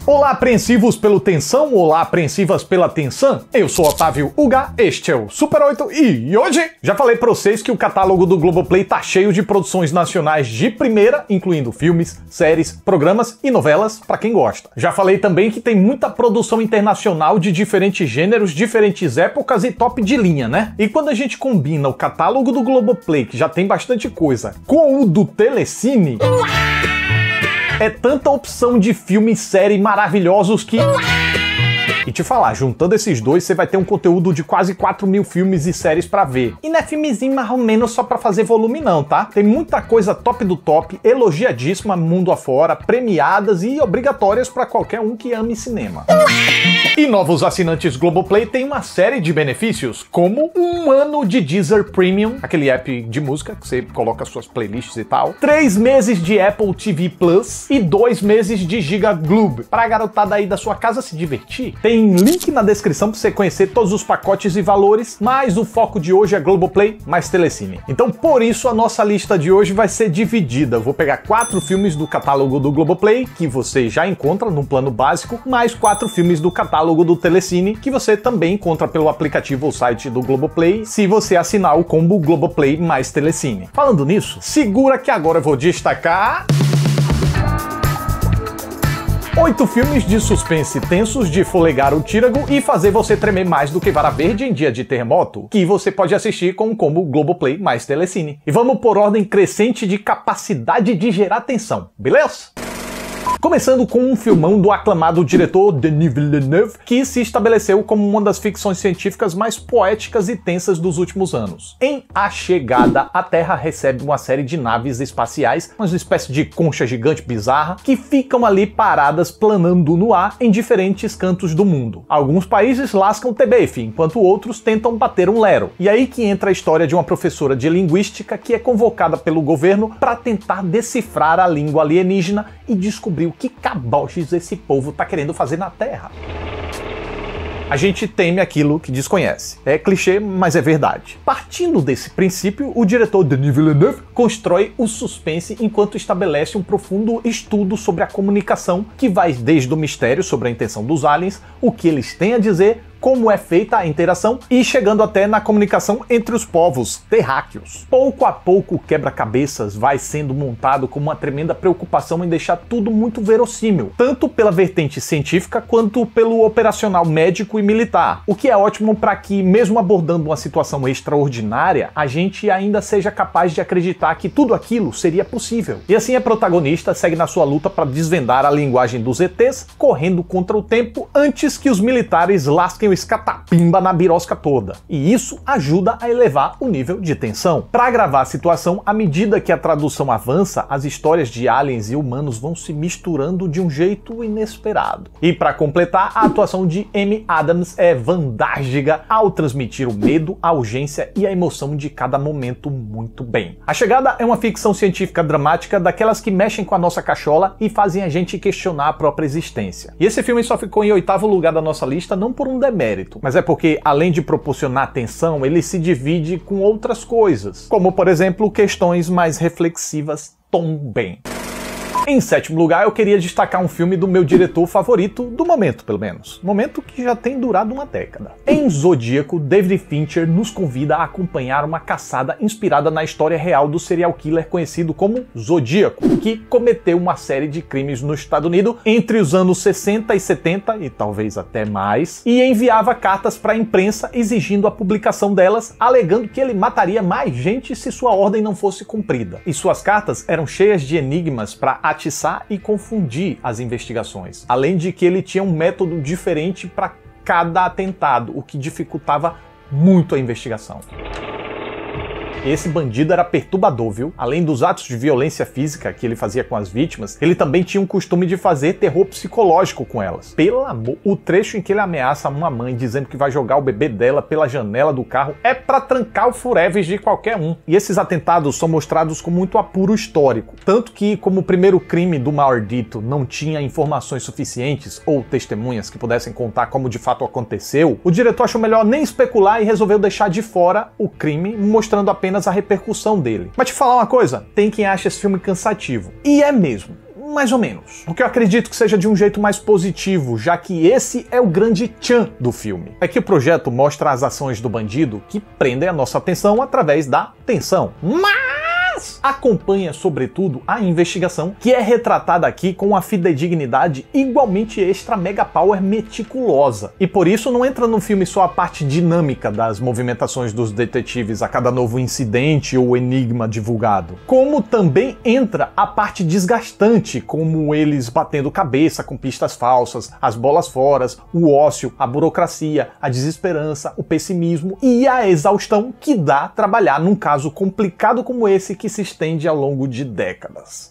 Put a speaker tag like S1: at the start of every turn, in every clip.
S1: Olá, apreensivos pelo tensão, olá, apreensivas pela tensão. Eu sou Otávio Uga, este é o Super 8 e hoje já falei pra vocês que o catálogo do Globoplay tá cheio de produções nacionais de primeira, incluindo filmes, séries, programas e novelas pra quem gosta. Já falei também que tem muita produção internacional de diferentes gêneros, diferentes épocas e top de linha, né? E quando a gente combina o catálogo do Globoplay, que já tem bastante coisa, com o do Telecine, é tanta opção de filme e série maravilhosos que... E te falar, juntando esses dois, você vai ter um conteúdo de quase 4.000 filmes e séries pra ver. E não é filmezinho mais ou menos só pra fazer volume não, tá? Tem muita coisa top do top, elogiadíssima mundo afora, premiadas e obrigatórias pra qualquer um que ame cinema. E novos assinantes Globoplay têm uma série de benefícios, como 1 ano de Deezer Premium, aquele app de música que você coloca suas playlists e tal, 3 meses de Apple TV Plus e 2 meses de Giga Globe, pra garotada aí da sua casa se divertir. Tem link na descrição para você conhecer todos os pacotes e valores, mas o foco de hoje é Globoplay mais Telecine. Então por isso a nossa lista de hoje vai ser dividida. Eu vou pegar 4 filmes do catálogo do Globoplay, que você já encontra no plano básico, mais 4 filmes do catálogo do Telecine, que você também encontra pelo aplicativo ou site do Globoplay, se você assinar o combo Globoplay mais Telecine. Falando nisso, segura que agora eu vou destacar... 8 filmes de suspense tensos de folegar o tírago e fazer você tremer mais do que vara verde em dia de terremoto, que você pode assistir com o combo Globoplay mais Telecine. E vamos por ordem crescente de capacidade de gerar tensão, beleza? Começando com um filmão do aclamado diretor Denis Villeneuve, que se estabeleceu como uma das ficções científicas mais poéticas e tensas dos últimos anos. Em A Chegada, a Terra recebe uma série de naves espaciais, uma espécie de concha gigante bizarra, que ficam ali paradas planando no ar em diferentes cantos do mundo. Alguns países lascam TBF, enquanto outros tentam bater um lero. E aí que entra a história de uma professora de linguística que é convocada pelo governo para tentar decifrar a língua alienígena e descobrir o que caboches esse povo tá querendo fazer na Terra. A gente teme aquilo que desconhece. É clichê, mas é verdade. Partindo desse princípio, o diretor Denis Villeneuve constrói o suspense enquanto estabelece um profundo estudo sobre a comunicação que vai desde o mistério sobre a intenção dos aliens, o que eles têm a dizer, como é feita a interação e chegando até na comunicação entre os povos terráqueos. Pouco a pouco o quebra-cabeças vai sendo montado com uma tremenda preocupação em deixar tudo muito verossímil, tanto pela vertente científica quanto pelo operacional médico e militar, o que é ótimo para que, mesmo abordando uma situação extraordinária, a gente ainda seja capaz de acreditar que tudo aquilo seria possível. E assim a protagonista segue na sua luta para desvendar a linguagem dos ETs, correndo contra o tempo antes que os militares lasquem o escatapimba na birosca toda. E isso ajuda a elevar o nível de tensão. Para agravar a situação, à medida que a tradução avança, as histórias de aliens e humanos vão se misturando de um jeito inesperado. E para completar, a atuação de Amy Adams é fantástica ao transmitir o medo, a urgência e a emoção de cada momento muito bem. A Chegada é uma ficção científica dramática daquelas que mexem com a nossa cachola e fazem a gente questionar a própria existência. E esse filme só ficou em 8º lugar da nossa lista não por um demérito, mas é porque, além de proporcionar tensão, ele se divide com outras coisas, como, por exemplo, questões mais reflexivas também. Em 7º lugar, eu queria destacar um filme do meu diretor favorito, do momento pelo menos. Momento que já tem durado uma década. Em Zodíaco, David Fincher nos convida a acompanhar uma caçada inspirada na história real do serial killer conhecido como Zodíaco, que cometeu uma série de crimes no Estados Unidos entre os anos 60 e 70, e talvez até mais, e enviava cartas para a imprensa exigindo a publicação delas, alegando que ele mataria mais gente se sua ordem não fosse cumprida. E suas cartas eram cheias de enigmas para atiçar e confundir as investigações, além de que ele tinha um método diferente para cada atentado, o que dificultava muito a investigação. Esse bandido era perturbador, viu? Além dos atos de violência física que ele fazia com as vítimas, ele também tinha um costume de fazer terror psicológico com elas. Pelo amor, o trecho em que ele ameaça uma mãe dizendo que vai jogar o bebê dela pela janela do carro é pra trancar o fureves de qualquer um. E esses atentados são mostrados com muito apuro histórico. Tanto que, como o primeiro crime do maldito não tinha informações suficientes ou testemunhas que pudessem contar como de fato aconteceu, o diretor achou melhor nem especular e resolveu deixar de fora o crime, mostrando apenas a repercussão dele. Mas te falar uma coisa, tem quem acha esse filme cansativo. E é mesmo. mais ou menos. O que eu acredito que seja de um jeito mais positivo, já que esse é o grande tchan do filme. É que o projeto mostra as ações do bandido que prendem a nossa atenção através da tensão. Mas acompanha, sobretudo, a investigação, que é retratada aqui com uma fidedignidade igualmente extra mega power meticulosa. E por isso não entra no filme só a parte dinâmica das movimentações dos detetives a cada novo incidente ou enigma divulgado, como também entra a parte desgastante, como eles batendo cabeça com pistas falsas, as bolas fora, o ócio, a burocracia, a desesperança, o pessimismo e a exaustão que dá trabalhar num caso complicado como esse que se estende ao longo de décadas.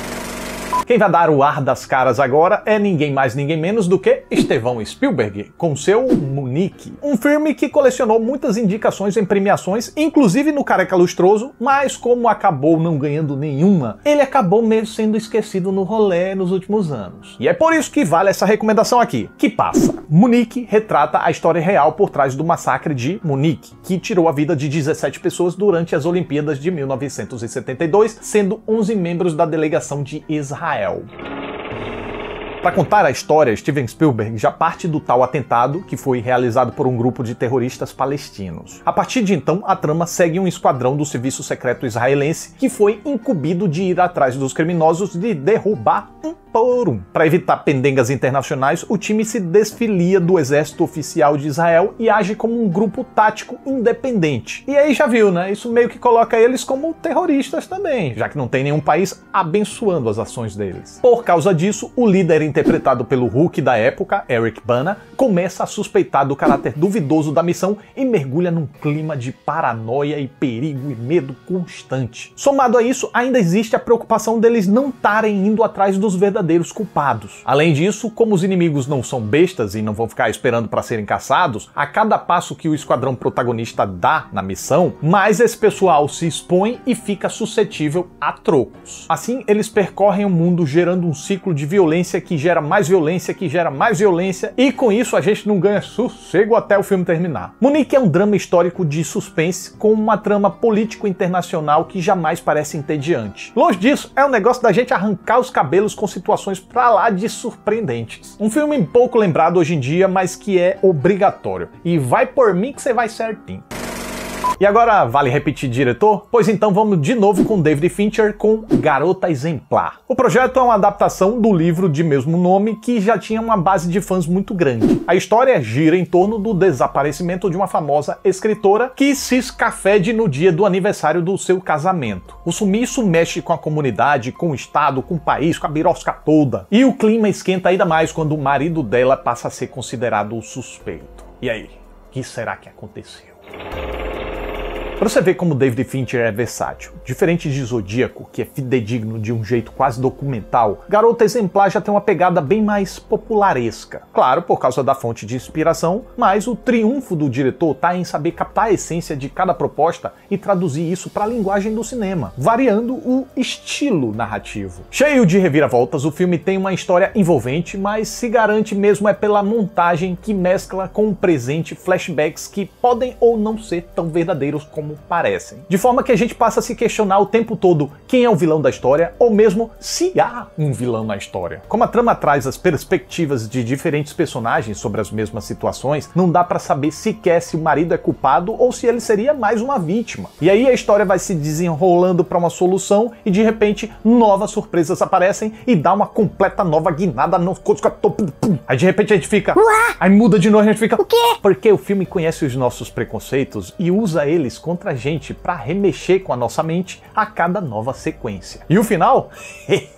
S1: Quem vai dar o ar das caras agora é ninguém mais ninguém menos do que Steven Spielberg, com seu Munique. Um filme que colecionou muitas indicações em premiações, inclusive no Careca Lustroso, mas como acabou não ganhando nenhuma, ele acabou mesmo sendo esquecido no rolê nos últimos anos. E é por isso que vale essa recomendação aqui. Que passa? Munique retrata a história real por trás do massacre de Munique, que tirou a vida de 17 pessoas durante as Olimpíadas de 1972, sendo 11 membros da delegação de Israel. Para contar a história, Steven Spielberg já parte do tal atentado, que foi realizado por um grupo de terroristas palestinos. A partir de então, a trama segue um esquadrão do serviço secreto israelense que foi incumbido de ir atrás dos criminosos e derrubar um por um. Para evitar pendengas internacionais, o time se desfilia do exército oficial de Israel e age como um grupo tático independente. E aí já viu, né? Isso meio que coloca eles como terroristas também, já que não tem nenhum país abençoando as ações deles. Por causa disso, o líder interpretado pelo Hulk da época, Eric Bana, começa a suspeitar do caráter duvidoso da missão e mergulha num clima de paranoia e perigo e medo constante. Somado a isso, ainda existe a preocupação deles não estarem indo atrás dos verdadeiros culpados. Além disso, como os inimigos não são bestas e não vão ficar esperando para serem caçados, a cada passo que o esquadrão protagonista dá na missão, mais esse pessoal se expõe e fica suscetível a trocos. Assim, eles percorrem o mundo gerando um ciclo de violência que gera mais violência, que gera mais violência, e com isso a gente não ganha sossego até o filme terminar. Munique é um drama histórico de suspense com uma trama político internacional que jamais parece entediante. Longe disso, é um negócio da gente arrancar os cabelos com situações pra lá de surpreendentes. Um filme pouco lembrado hoje em dia, mas que é obrigatório. E vai por mim que você vai certinho. E agora, vale repetir diretor? Pois então vamos de novo com David Fincher com Garota Exemplar. O projeto é uma adaptação do livro de mesmo nome que já tinha uma base de fãs muito grande. A história gira em torno do desaparecimento de uma famosa escritora que se escafede no dia do aniversário do seu casamento. O sumiço mexe com a comunidade, com o estado, com o país, com a birosca toda. E o clima esquenta ainda mais quando o marido dela passa a ser considerado o suspeito. E aí, o que será que aconteceu? Pra você ver como David Fincher é versátil. Diferente de Zodíaco, que é fidedigno de um jeito quase documental, Garota Exemplar já tem uma pegada bem mais popularesca. Claro, por causa da fonte de inspiração, mas o triunfo do diretor tá em saber captar a essência de cada proposta e traduzir isso para a linguagem do cinema, variando o estilo narrativo. Cheio de reviravoltas, o filme tem uma história envolvente, mas se garante mesmo é pela montagem que mescla com o presente flashbacks que podem ou não ser tão verdadeiros como parecem. De forma que a gente passa a se questionar o tempo todo quem é o vilão da história, ou mesmo se há um vilão na história. Como a trama traz as perspectivas de diferentes personagens sobre as mesmas situações, não dá pra saber sequer se o marido é culpado ou se ele seria mais uma vítima. E aí a história vai se desenrolando pra uma solução e de repente novas surpresas aparecem e dá uma completa nova guinada no... Aí de repente a gente fica... Aí muda de novo e a gente fica... O quê? Porque o filme conhece os nossos preconceitos e usa eles contra a gente pra remexer com a nossa mente a cada nova sequência. E o final?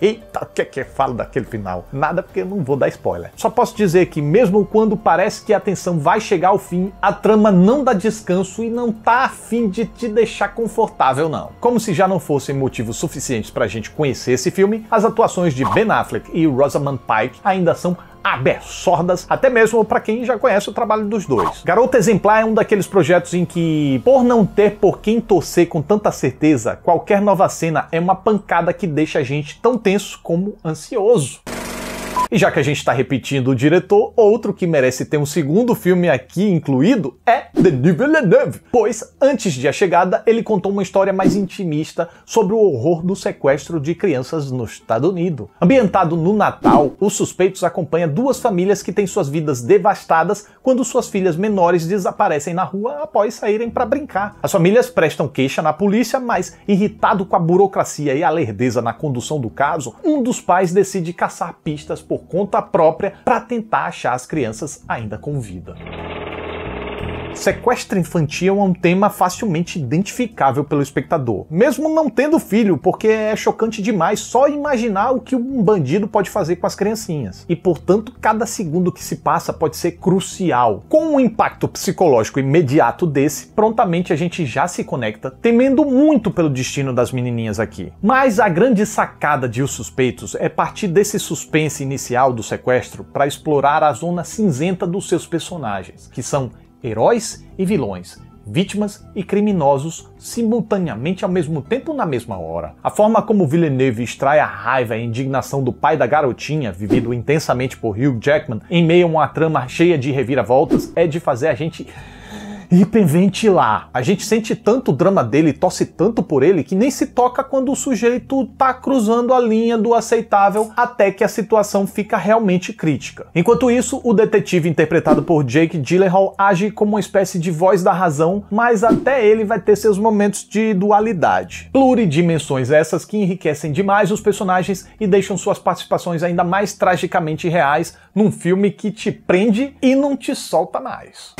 S1: Eita, o que é que eu falo daquele final? Nada, porque eu não vou dar spoiler. Só posso dizer que mesmo quando parece que a tensão vai chegar ao fim, a trama não dá descanso e não tá a fim de te deixar confortável não. Como se já não fossem motivos suficientes pra gente conhecer esse filme, as atuações de Ben Affleck e Rosamund Pike ainda são absurdas, até mesmo para quem já conhece o trabalho dos dois. Garota Exemplar é um daqueles projetos em que, por não ter por quem torcer com tanta certeza, qualquer nova cena é uma pancada que deixa a gente tão tenso como ansioso. E já que a gente está repetindo o diretor, outro que merece ter um segundo filme aqui incluído é Denis Villeneuve, pois antes de A Chegada ele contou uma história mais intimista sobre o horror do sequestro de crianças nos Estados Unidos. Ambientado no Natal, Os Suspeitos acompanha duas famílias que têm suas vidas devastadas quando suas filhas menores desaparecem na rua após saírem para brincar. As famílias prestam queixa na polícia, mas irritado com a burocracia e a lerdeza na condução do caso, um dos pais decide caçar pistas por conta própria para tentar achar as crianças ainda com vida. Sequestro infantil é um tema facilmente identificável pelo espectador, mesmo não tendo filho, porque é chocante demais só imaginar o que um bandido pode fazer com as criancinhas. E, portanto, cada segundo que se passa pode ser crucial. Com um impacto psicológico imediato desse, prontamente a gente já se conecta, temendo muito pelo destino das menininhas aqui. Mas a grande sacada de Os Suspeitos é partir desse suspense inicial do sequestro para explorar a zona cinzenta dos seus personagens, que são heróis e vilões, vítimas e criminosos simultaneamente ao mesmo tempo na mesma hora. A forma como Villeneuve extrai a raiva e a indignação do pai da garotinha, vivido intensamente por Hugh Jackman, em meio a uma trama cheia de reviravoltas, é de fazer a gente hiperventilar. A gente sente tanto o drama dele e torce tanto por ele que nem se toca quando o sujeito tá cruzando a linha do aceitável até que a situação fica realmente crítica. Enquanto isso, o detetive interpretado por Jake Gyllenhaal age como uma espécie de voz da razão, mas até ele vai ter seus momentos de dualidade. Pluridimensões essas que enriquecem demais os personagens e deixam suas participações ainda mais tragicamente reais num filme que te prende e não te solta mais.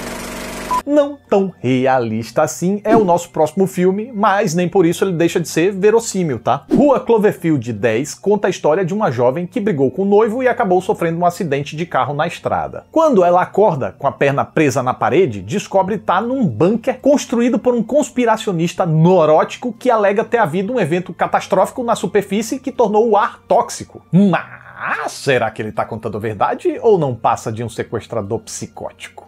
S1: Não tão realista assim é o nosso próximo filme, mas nem por isso ele deixa de ser verossímil, tá? Rua Cloverfield 10 conta a história de uma jovem que brigou com o noivo e acabou sofrendo um acidente de carro na estrada. Quando ela acorda, com a perna presa na parede, descobre estar num bunker construído por um conspiracionista neurótico que alega ter havido um evento catastrófico na superfície que tornou o ar tóxico. Mas será que ele tá contando a verdade ou não passa de um sequestrador psicótico?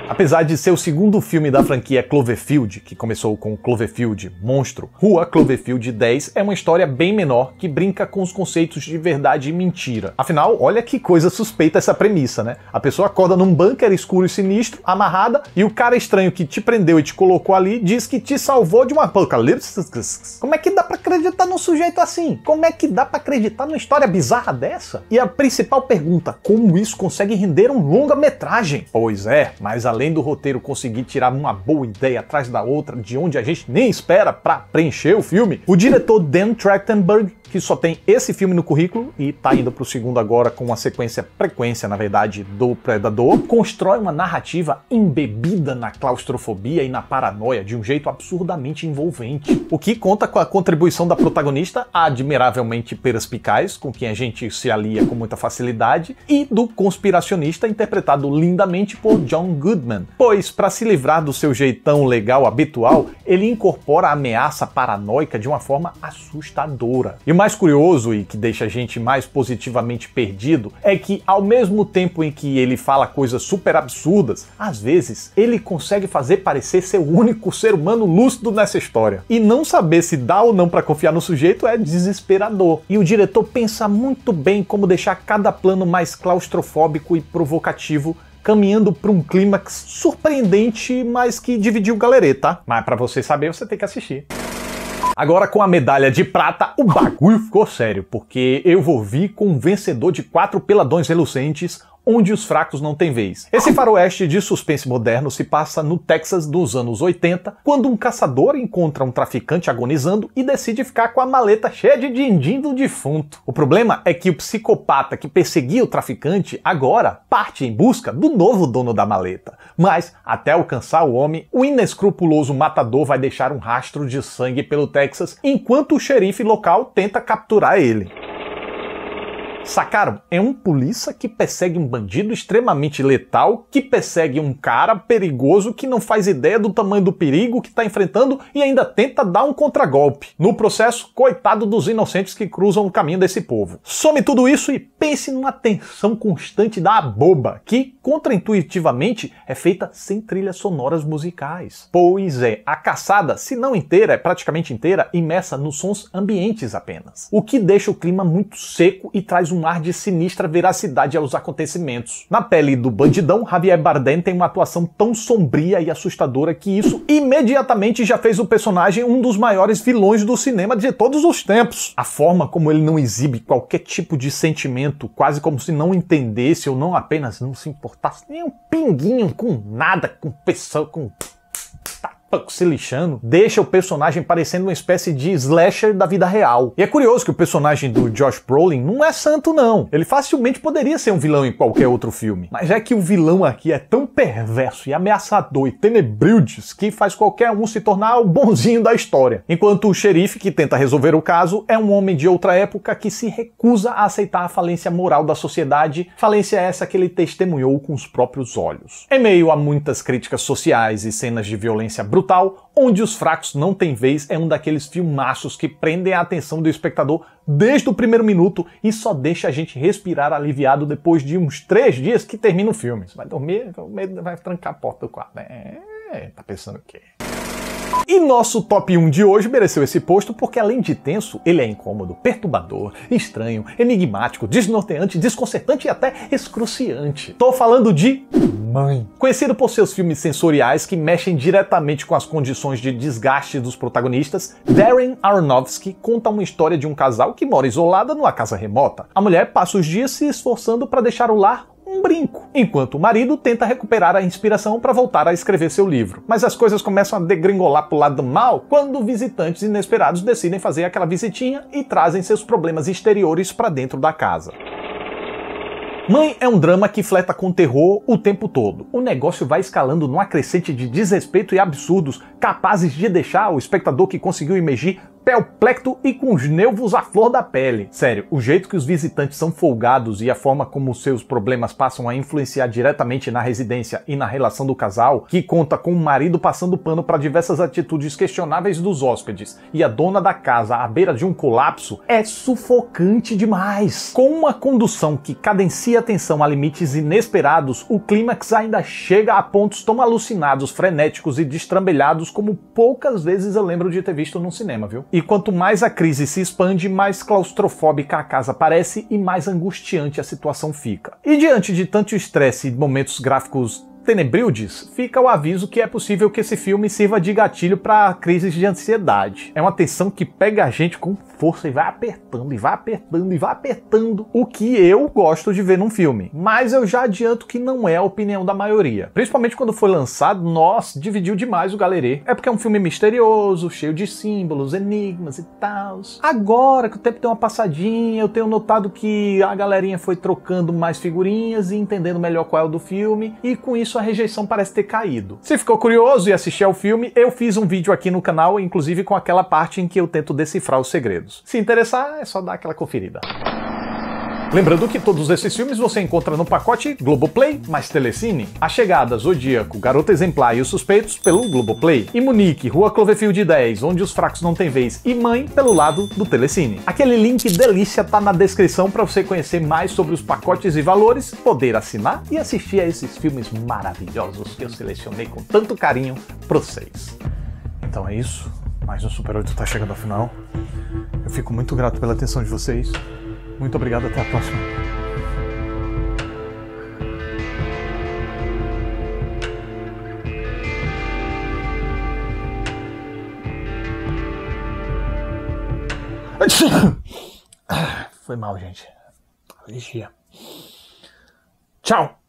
S1: Apesar de ser o segundo filme da franquia Cloverfield, que começou com Cloverfield Monstro, Rua Cloverfield 10 é uma história bem menor que brinca com os conceitos de verdade e mentira. Afinal, olha que coisa suspeita essa premissa, né? A pessoa acorda num bunker escuro e sinistro, amarrada, e o cara estranho que te prendeu e te colocou ali diz que te salvou de um apocalipse. Como é que dá pra acreditar num sujeito assim? Como é que dá pra acreditar numa história bizarra dessa? E a principal pergunta, como isso consegue render um longa-metragem? Pois é, mas além do roteiro conseguir tirar uma boa ideia atrás da outra, de onde a gente nem espera pra preencher o filme, o diretor Dan Trachtenberg, que só tem esse filme no currículo e tá indo pro segundo agora com uma frequência, na verdade, do Predador, constrói uma narrativa embebida na claustrofobia e na paranoia de um jeito absurdamente envolvente. O que conta com a contribuição da protagonista, admiravelmente perspicaz, com quem a gente se alia com muita facilidade, e do conspiracionista interpretado lindamente por John Goodman, pois, para se livrar do seu jeitão legal habitual, ele incorpora a ameaça paranoica de uma forma assustadora. E o mais curioso e que deixa a gente mais positivamente perdido é que, ao mesmo tempo em que ele fala coisas super absurdas, às vezes ele consegue fazer parecer ser o único ser humano lúcido nessa história. E não saber se dá ou não para confiar no sujeito é desesperador. E o diretor pensa muito bem como deixar cada plano mais claustrofóbico e provocativo, caminhando para um clímax surpreendente, mas que dividiu o galerê, tá? Mas para você saber, você tem que assistir. Agora, com a medalha de prata, o bagulho ficou sério, porque eu vou vir com um vencedor de 4 peladões relucentes, onde os fracos não têm vez. Esse faroeste de suspense moderno se passa no Texas dos anos 80, quando um caçador encontra um traficante agonizando e decide ficar com a maleta cheia de din-din do defunto. O problema é que o psicopata que perseguia o traficante agora parte em busca do novo dono da maleta. Mas, até alcançar o homem, o inescrupuloso matador vai deixar um rastro de sangue pelo Texas, enquanto o xerife local tenta capturar ele. Sacaram? É um polícia que persegue um bandido extremamente letal, que persegue um cara perigoso que não faz ideia do tamanho do perigo que está enfrentando e ainda tenta dar um contragolpe. No processo, coitado dos inocentes que cruzam o caminho desse povo. Some tudo isso e pense numa tensão constante da boba, que, contraintuitivamente, é feita sem trilhas sonoras musicais. Pois é, a caçada, se não inteira, é praticamente inteira, imersa nos sons ambientes apenas. O que deixa o clima muito seco e traz um um ar de sinistra veracidade aos acontecimentos. Na pele do bandidão, Javier Bardem tem uma atuação tão sombria e assustadora que isso imediatamente já fez o personagem um dos maiores vilões do cinema de todos os tempos. A forma como ele não exibe qualquer tipo de sentimento, quase como se não entendesse ou não apenas não se importasse nem um pinguinho com nada, com pessoa, com... se lixando, deixa o personagem parecendo uma espécie de slasher da vida real. E é curioso que o personagem do Josh Brolin não é santo não. Ele facilmente poderia ser um vilão em qualquer outro filme. Mas é que o vilão aqui é tão perverso e ameaçador e tenebrildes que faz qualquer um se tornar o bonzinho da história. Enquanto o xerife que tenta resolver o caso é um homem de outra época que se recusa a aceitar a falência moral da sociedade, falência essa que ele testemunhou com os próprios olhos. Em meio a muitas críticas sociais e cenas de violência brutal, Onde os Fracos Não Têm Vez é um daqueles filmaços que prendem a atenção do espectador desde o primeiro minuto e só deixa a gente respirar aliviado depois de uns 3 dias que termina o filme. Você vai dormir, vai trancar a porta do quarto. Tá pensando o quê? E nosso top 1 de hoje mereceu esse posto porque, além de tenso, ele é incômodo, perturbador, estranho, enigmático, desnorteante, desconcertante e até excruciante. Tô falando de Mãe. Conhecido por seus filmes sensoriais que mexem diretamente com as condições de desgaste dos protagonistas, Darren Aronofsky conta uma história de um casal que mora isolada numa casa remota. A mulher passa os dias se esforçando para deixar o lar um brinco, enquanto o marido tenta recuperar a inspiração para voltar a escrever seu livro. Mas as coisas começam a degringolar pro lado do mal quando visitantes inesperados decidem fazer aquela visitinha e trazem seus problemas exteriores para dentro da casa. Mãe é um drama que fleta com terror o tempo todo. O negócio vai escalando numa crescente de desrespeito e absurdos capazes de deixar o espectador que conseguiu imergir perplexo e com os nervos à flor da pele. Sério, o jeito que os visitantes são folgados e a forma como seus problemas passam a influenciar diretamente na residência e na relação do casal, que conta com o marido passando pano para diversas atitudes questionáveis dos hóspedes e a dona da casa à beira de um colapso, é sufocante demais. Com uma condução que cadencia a tensão a limites inesperados, o clímax ainda chega a pontos tão alucinados, frenéticos e destrambelhados como poucas vezes eu lembro de ter visto num cinema, viu? E quanto mais a crise se expande, mais claustrofóbica a casa parece e mais angustiante a situação fica. E diante de tanto estresse e momentos gráficos tenebrildes, fica o aviso que é possível que esse filme sirva de gatilho para crises de ansiedade. É uma tensão que pega a gente com força e vai apertando, e vai apertando, e vai apertando, o que eu gosto de ver num filme. Mas eu já adianto que não é a opinião da maioria. Principalmente quando foi lançado, nossa, dividiu demais o galerê. É porque é um filme misterioso, cheio de símbolos, enigmas e tal. Agora que o tempo deu uma passadinha, eu tenho notado que a galerinha foi trocando mais figurinhas e entendendo melhor qual é o do filme, e com isso a rejeição parece ter caído. Se ficou curioso e assistir ao filme, eu fiz um vídeo aqui no canal, inclusive com aquela parte em que eu tento decifrar os segredos. Se interessar, é só dar aquela conferida. Lembrando que todos esses filmes você encontra no pacote Globoplay mais Telecine. A Chegada, Zodíaco, Garota Exemplar e Os Suspeitos pelo Globoplay. E Munique, Rua Cloverfield 10, Onde os Fracos Não Têm Vez e Mãe pelo lado do Telecine. Aquele link delícia tá na descrição para você conhecer mais sobre os pacotes e valores, poder assinar e assistir a esses filmes maravilhosos que eu selecionei com tanto carinho para vocês. Então é isso. Mais um Super 8 tá chegando ao final. Eu fico muito grato pela atenção de vocês. Muito obrigado, até a próxima. Foi mal, gente. Tchau.